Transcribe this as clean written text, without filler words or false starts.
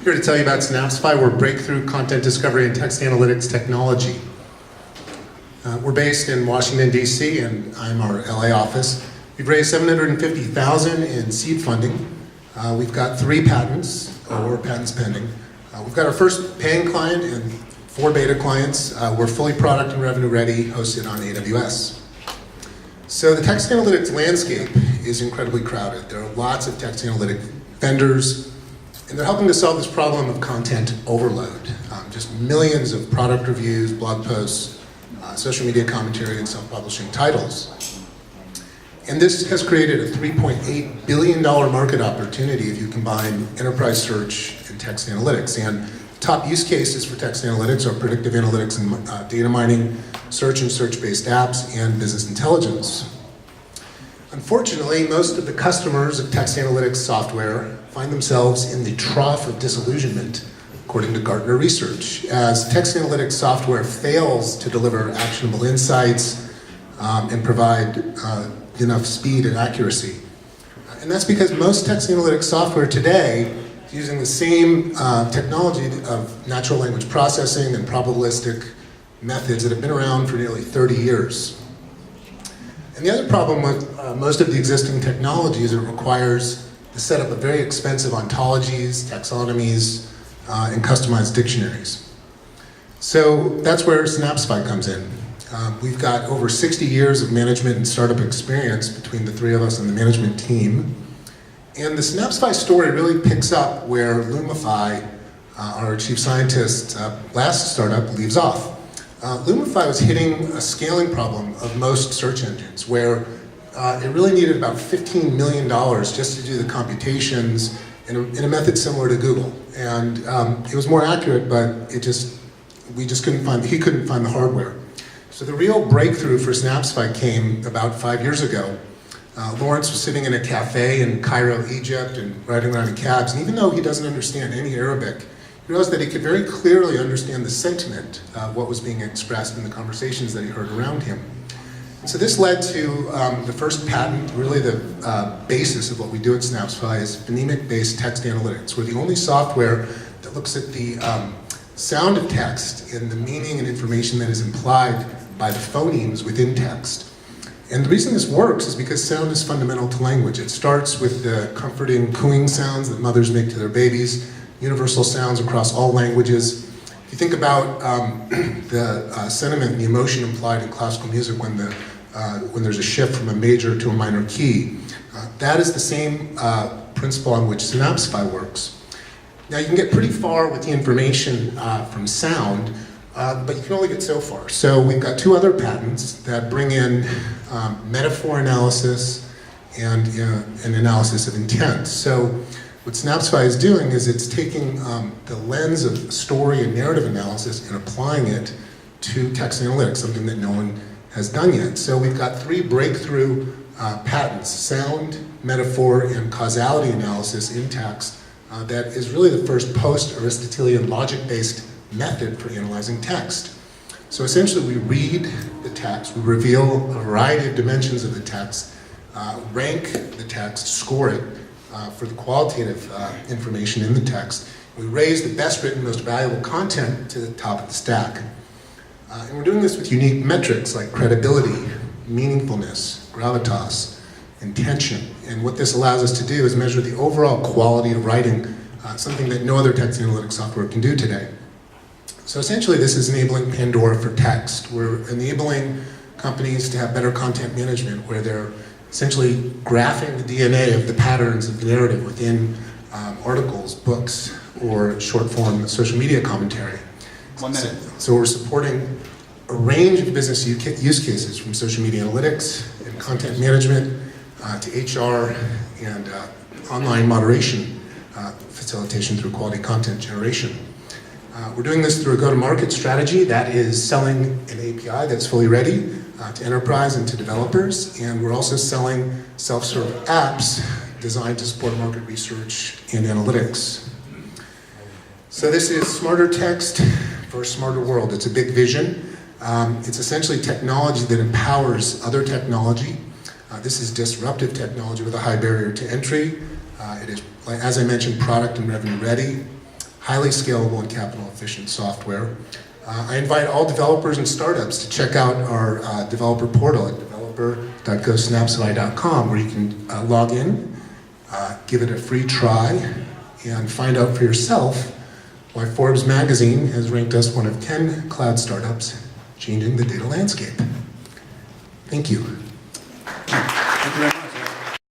Here to tell you about Synapsify. We're breakthrough content discovery and text analytics technology. We're based in Washington, D.C., and I'm our LA office. We've raised $750,000 in seed funding. We've got 3 patents, or patents pending. We've got our first paying client and 4 beta clients. We're fully product and revenue ready, hosted on AWS. So the text analytics landscape is incredibly crowded. There are lots of text analytic vendors, and they're helping to solve this problem of content overload. Just millions of product reviews, blog posts, social media commentary, and self-publishing titles. And this has created a $3.8 billion market opportunity if you combine enterprise search and text analytics. And top use cases for text analytics are predictive analytics and data mining, search and search-based apps, and business intelligence. Unfortunately, most of the customers of text analytics software find themselves in the trough of disillusionment, according to Gartner research, as text analytics software fails to deliver actionable insights and provide enough speed and accuracy. And that's because most text analytics software today is using the same technology of natural language processing and probabilistic methods that have been around for nearly 30 years. And the other problem with most of the existing technology is it requires the setup of very expensive ontologies, taxonomies, and customized dictionaries. So that's where Synapsify comes in. We've got over 60 years of management and startup experience between the 3 of us and the management team. And the Synapsify story really picks up where Lumify, our chief scientist's last startup, leaves off. Lumify was hitting a scaling problem of most search engines where it really needed about $15 million just to do the computations in a method similar to Google. And it was more accurate, but he couldn't find the hardware. So the real breakthrough for Synapsify came about 5 years ago. Lawrence was sitting in a cafe in Cairo, Egypt, and riding around in cabs, and even though he doesn't understand any Arabic, he realized that he could very clearly understand the sentiment of what was being expressed in the conversations that he heard around him. So this led to the first patent, really the basis of what we do at Synapsify is phonemic-based text analytics. We're the only software that looks at the sound of text and the meaning and information that is implied by the phonemes within text. And the reason this works is because sound is fundamental to language. It starts with the comforting cooing sounds that mothers make to their babies, universal sounds across all languages. If you think about the sentiment and the emotion implied in classical music when there's a shift from a major to a minor key, that is the same principle on which Synapsify works. Now you can get pretty far with the information from sound, but you can only get so far. So we've got 2 other patents that bring in metaphor analysis and an analysis of intent. So what Synapsify is doing is it's taking the lens of story and narrative analysis and applying it to text analytics, something that no one has done yet. So we've got 3 breakthrough patents, sound, metaphor, and causality analysis in text that is really the first post-Aristotelian logic-based method for analyzing text. So essentially we read the text, we reveal a variety of dimensions of the text, rank the text, score it, for the qualitative information in the text. We raise the best written, most valuable content to the top of the stack. And we're doing this with unique metrics like credibility, meaningfulness, gravitas, intention. And what this allows us to do is measure the overall quality of writing, something that no other text analytics software can do today. So essentially this is enabling Pandora for text. We're enabling companies to have better content management where they're essentially graphing the DNA of the patterns of the narrative within articles, books, or short-form social media commentary. 1 minute. So we're supporting a range of business use cases from social media analytics and content management to HR and online moderation facilitation through quality content generation. We're doing this through a go-to-market strategy that is selling an API that's fully ready to enterprise and to developers, and we're also selling self-serve apps designed to support market research and analytics. So this is smarter text for a smarter world. It's a big vision. It's essentially technology that empowers other technology. This is disruptive technology with a high barrier to entry. It is, as I mentioned, product and revenue ready. highly scalable and capital efficient software. I invite all developers and startups to check out our developer portal at developer.gosynapsify.com, where you can log in, give it a free try, and find out for yourself why Forbes magazine has ranked us one of 10 cloud startups changing the data landscape. Thank you. Thank you very much.